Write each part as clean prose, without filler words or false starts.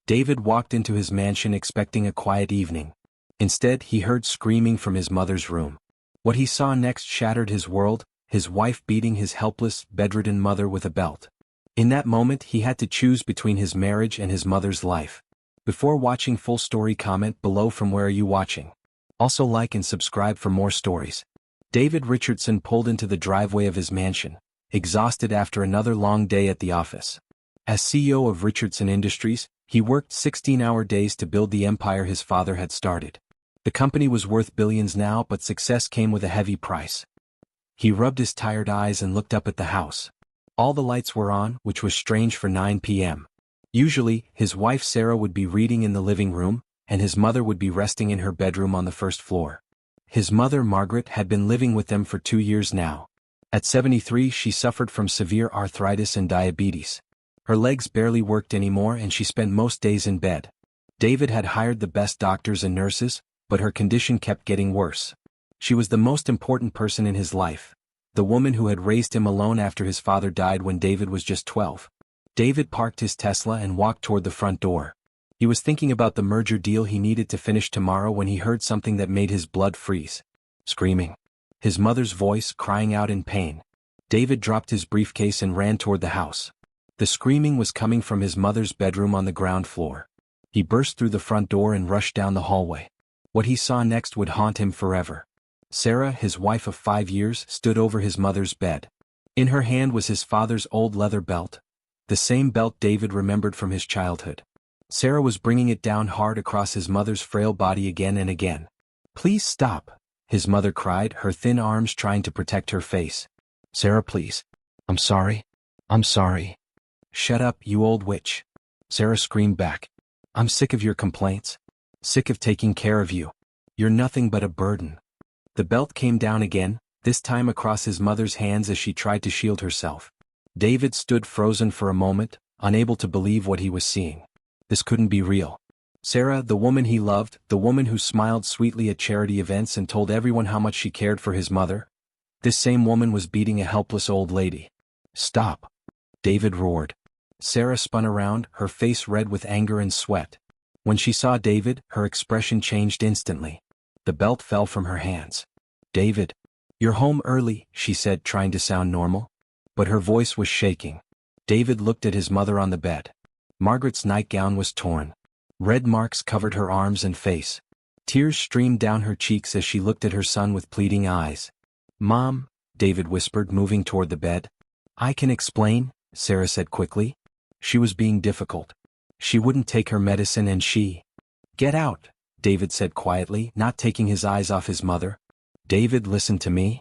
David walked into his mansion expecting a quiet evening. Instead, he heard screaming from his mother's room. What he saw next shattered his world, his wife beating his helpless, bedridden mother with a belt. In that moment, he had to choose between his marriage and his mother's life. Before watching full story, comment below from where are you watching. Also like and subscribe for more stories. David Richardson pulled into the driveway of his mansion, exhausted after another long day at the office. As CEO of Richardson Industries, he worked 16-hour days to build the empire his father had started. The company was worth billions now, but success came with a heavy price. He rubbed his tired eyes and looked up at the house. All the lights were on, which was strange for 9 p.m. Usually, his wife Sarah would be reading in the living room, and his mother would be resting in her bedroom on the first floor. His mother, Margaret, had been living with them for 2 years now. At 73, she suffered from severe arthritis and diabetes. Her legs barely worked anymore and she spent most days in bed. David had hired the best doctors and nurses, but her condition kept getting worse. She was the most important person in his life, the woman who had raised him alone after his father died when David was just 12. David parked his Tesla and walked toward the front door. He was thinking about the merger deal he needed to finish tomorrow when he heard something that made his blood freeze. Screaming. His mother's voice, crying out in pain. David dropped his briefcase and ran toward the house. The screaming was coming from his mother's bedroom on the ground floor. He burst through the front door and rushed down the hallway. What he saw next would haunt him forever. Sarah, his wife of 5 years, stood over his mother's bed. In her hand was his father's old leather belt, the same belt David remembered from his childhood. Sarah was bringing it down hard across his mother's frail body again and again. "Please stop," his mother cried, her thin arms trying to protect her face. "Sarah, please. I'm sorry. I'm sorry." "Shut up, you old witch," Sarah screamed back. "I'm sick of your complaints. Sick of taking care of you. You're nothing but a burden." The belt came down again, this time across his mother's hands as she tried to shield herself. David stood frozen for a moment, unable to believe what he was seeing. This couldn't be real. Sarah, the woman he loved, the woman who smiled sweetly at charity events and told everyone how much she cared for his mother, this same woman was beating a helpless old lady. "Stop," David roared. Sarah spun around, her face red with anger and sweat. When she saw David, her expression changed instantly. The belt fell from her hands. "David, you're home early," she said, trying to sound normal. But her voice was shaking. David looked at his mother on the bed. Margaret's nightgown was torn. Red marks covered her arms and face. Tears streamed down her cheeks as she looked at her son with pleading eyes. "Mom," David whispered, moving toward the bed. "I can explain," Sarah said quickly. She was being difficult. She wouldn't take her medicine and she... "Get out," David said quietly, not taking his eyes off his mother. "David, listen to me."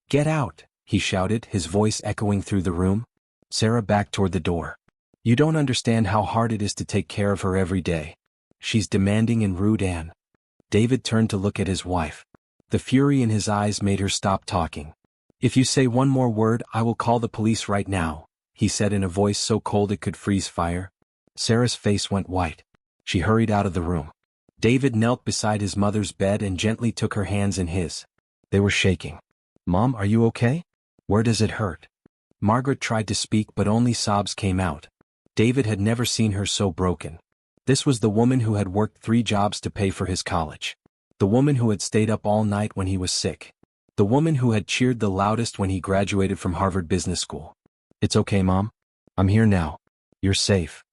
"Get out," he shouted, his voice echoing through the room. Sarah backed toward the door. "You don't understand how hard it is to take care of her every day. She's demanding and rude and..." David turned to look at his wife. The fury in his eyes made her stop talking. "If you say one more word, I will call the police right now," he said in a voice so cold it could freeze fire. Sarah's face went white. She hurried out of the room. David knelt beside his mother's bed and gently took her hands in his. They were shaking. "Mom, are you okay? Where does it hurt?" Margaret tried to speak but only sobs came out. David had never seen her so broken. This was the woman who had worked 3 jobs to pay for his college. The woman who had stayed up all night when he was sick. The woman who had cheered the loudest when he graduated from Harvard Business School. "It's okay, Mom. I'm here now. You're safe."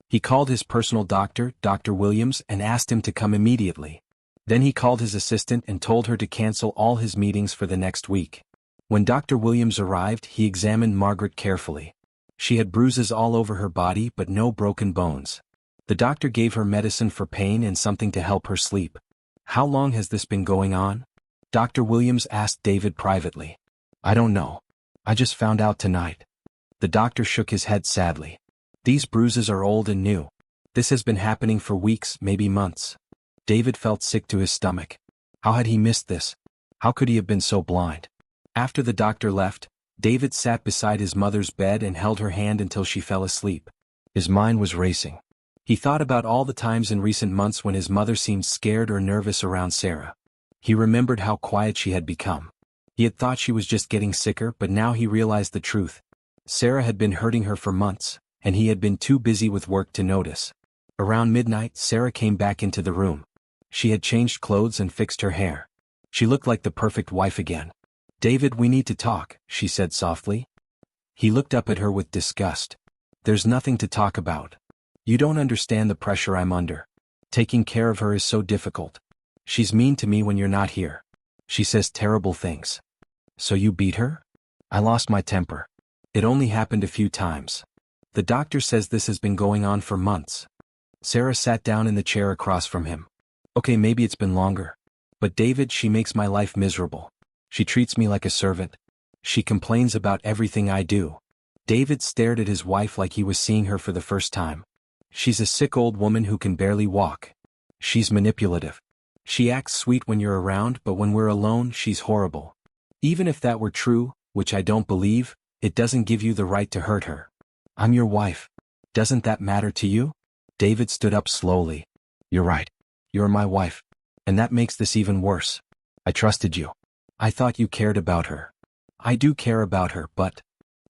He called his personal doctor, Dr. Williams, and asked him to come immediately. Then he called his assistant and told her to cancel all his meetings for the next week. When Dr. Williams arrived, he examined Margaret carefully. She had bruises all over her body but no broken bones. The doctor gave her medicine for pain and something to help her sleep. "How long has this been going on?" Dr. Williams asked David privately. "I don't know. I just found out tonight." The doctor shook his head sadly. "These bruises are old and new. This has been happening for weeks, maybe months." David felt sick to his stomach. How had he missed this? How could he have been so blind? After the doctor left, David sat beside his mother's bed and held her hand until she fell asleep. His mind was racing. He thought about all the times in recent months when his mother seemed scared or nervous around Sarah. He remembered how quiet she had become. He had thought she was just getting sicker, but now he realized the truth. Sarah had been hurting her for months, and he had been too busy with work to notice. Around midnight, Sarah came back into the room. She had changed clothes and fixed her hair. She looked like the perfect wife again. "David, we need to talk," she said softly. He looked up at her with disgust. "There's nothing to talk about. You don't understand the pressure I'm under. Taking care of her is so difficult. She's mean to me when you're not here. She says terrible things." "So you beat her?" "I lost my temper. It only happened a few times. The doctor says this has been going on for months." Sarah sat down in the chair across from him. "Okay, maybe it's been longer. But David, she makes my life miserable. She treats me like a servant. She complains about everything I do." David stared at his wife like he was seeing her for the first time. "She's a sick old woman who can barely walk. She's manipulative. She acts sweet when you're around, but when we're alone, she's horrible. Even if that were true, which I don't believe, it doesn't give you the right to hurt her. I'm your wife. Doesn't that matter to you?" David stood up slowly. "You're right. You're my wife. And that makes this even worse. I trusted you. I thought you cared about her. I do care about her, but...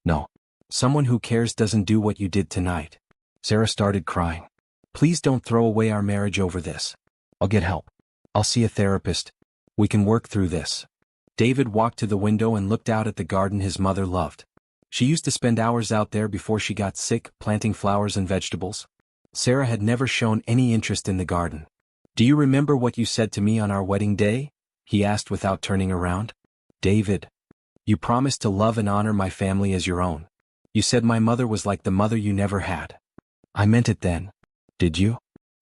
No. Someone who cares doesn't do what you did tonight." Sarah started crying. "Please don't throw away our marriage over this. I'll get help. I'll see a therapist. We can work through this." David walked to the window and looked out at the garden his mother loved. She used to spend hours out there before she got sick, planting flowers and vegetables. Sarah had never shown any interest in the garden. "Do you remember what you said to me on our wedding day?" he asked without turning around. "David, you promised to love and honor my family as your own. You said my mother was like the mother you never had. I meant it then. Did you?"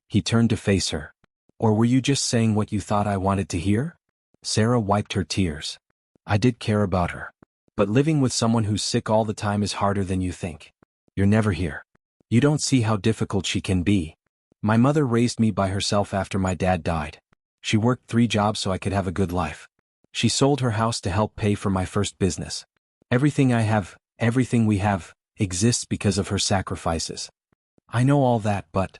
He turned to face her. "Or were you just saying what you thought I wanted to hear?" Sarah wiped her tears. "I did care about her. But living with someone who's sick all the time is harder than you think. You're never here. You don't see how difficult she can be. My mother raised me by herself after my dad died. She worked 3 jobs so I could have a good life. She sold her house to help pay for my first business. Everything I have, everything we have, exists because of her sacrifices. I know all that, but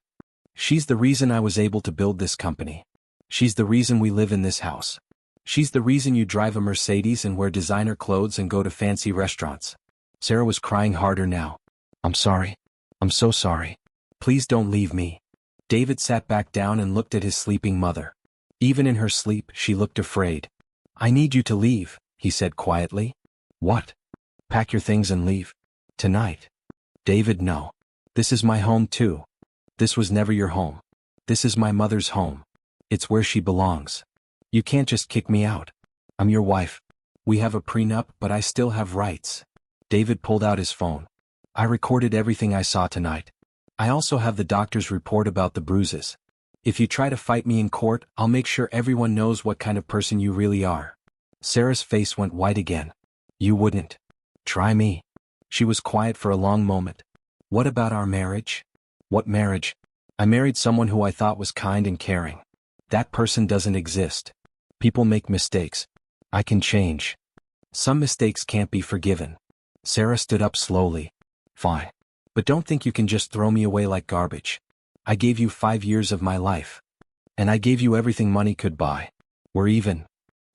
she's the reason I was able to build this company. She's the reason we live in this house. She's the reason you drive a Mercedes and wear designer clothes and go to fancy restaurants." Sarah was crying harder now. "I'm sorry. I'm so sorry. Please don't leave me." David sat back down and looked at his sleeping mother. Even in her sleep, she looked afraid. "I need you to leave," he said quietly. "What? Pack your things and leave? Tonight?" "David, no. This is my home too. This was never your home. This is my mother's home. It's where she belongs. You can't just kick me out. I'm your wife. We have a prenup, but I still have rights." David pulled out his phone. "I recorded everything I saw tonight. I also have the doctor's report about the bruises. If you try to fight me in court, I'll make sure everyone knows what kind of person you really are." Sarah's face went white again. "You wouldn't. Try me." She was quiet for a long moment. "What about our marriage?" "What marriage? I married someone who I thought was kind and caring. That person doesn't exist. People make mistakes. I can change. Some mistakes can't be forgiven." Sarah stood up slowly. "Fine. But don't think you can just throw me away like garbage. I gave you 5 years of my life. And I gave you everything money could buy. We're even."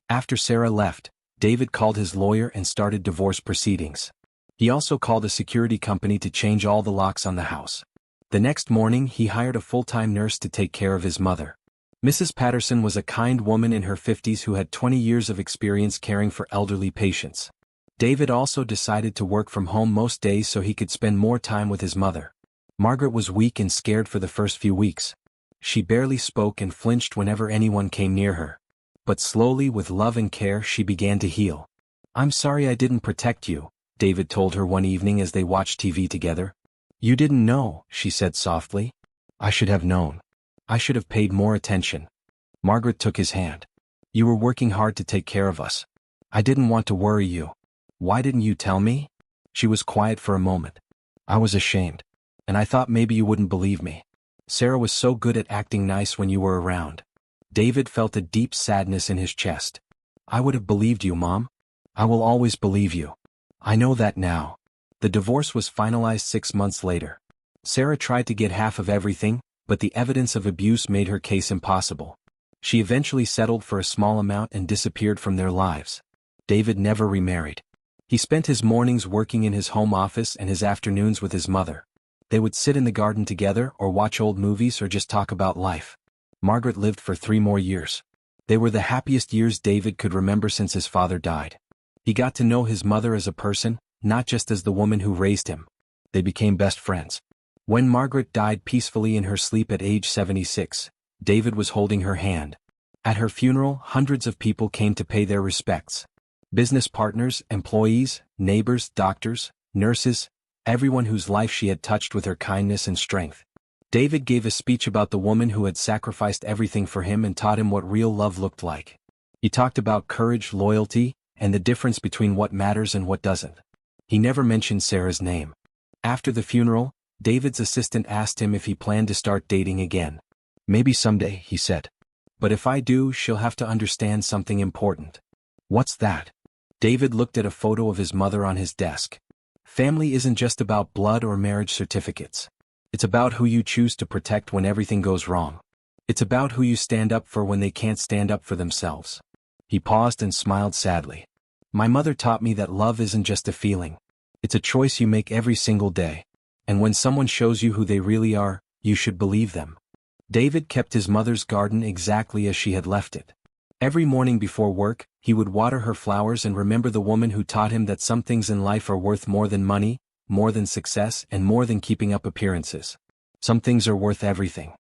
After Sarah left, David called his lawyer and started divorce proceedings. He also called a security company to change all the locks on the house. The next morning, he hired a full-time nurse to take care of his mother. Mrs. Patterson was a kind woman in her 50s who had 20 years of experience caring for elderly patients. David also decided to work from home most days so he could spend more time with his mother. Margaret was weak and scared for the first few weeks. She barely spoke and flinched whenever anyone came near her. But slowly, with love and care, she began to heal. "I'm sorry I didn't protect you," David told her one evening as they watched TV together. "You didn't know," she said softly. "I should have known. I should have paid more attention." Margaret took his hand. "You were working hard to take care of us. I didn't want to worry you. Why didn't you tell me?" She was quiet for a moment. "I was ashamed. And I thought maybe you wouldn't believe me. Sarah was so good at acting nice when you were around." David felt a deep sadness in his chest. "I would have believed you, Mom. I will always believe you. I know that now." The divorce was finalized 6 months later. Sarah tried to get half of everything, but the evidence of abuse made her case impossible. She eventually settled for a small amount and disappeared from their lives. David never remarried. He spent his mornings working in his home office and his afternoons with his mother. They would sit in the garden together or watch old movies or just talk about life. Margaret lived for 3 more years. They were the happiest years David could remember since his father died. He got to know his mother as a person, not just as the woman who raised him. They became best friends. When Margaret died peacefully in her sleep at age 76, David was holding her hand. At her funeral, hundreds of people came to pay their respects. Business partners, employees, neighbors, doctors, nurses, everyone whose life she had touched with her kindness and strength. David gave a speech about the woman who had sacrificed everything for him and taught him what real love looked like. He talked about courage, loyalty, and the difference between what matters and what doesn't. He never mentioned Sarah's name. After the funeral, David's assistant asked him if he planned to start dating again. "Maybe someday," he said. "But if I do, she'll have to understand something important." "What's that?" David looked at a photo of his mother on his desk. Family isn't just about blood or marriage certificates. It's about who you choose to protect when everything goes wrong. It's about who you stand up for when they can't stand up for themselves. He paused and smiled sadly. "My mother taught me that love isn't just a feeling. It's a choice you make every single day. And when someone shows you who they really are, you should believe them." David kept his mother's garden exactly as she had left it. Every morning before work, he would water her flowers and remember the woman who taught him that some things in life are worth more than money, more than success, and more than keeping up appearances. Some things are worth everything.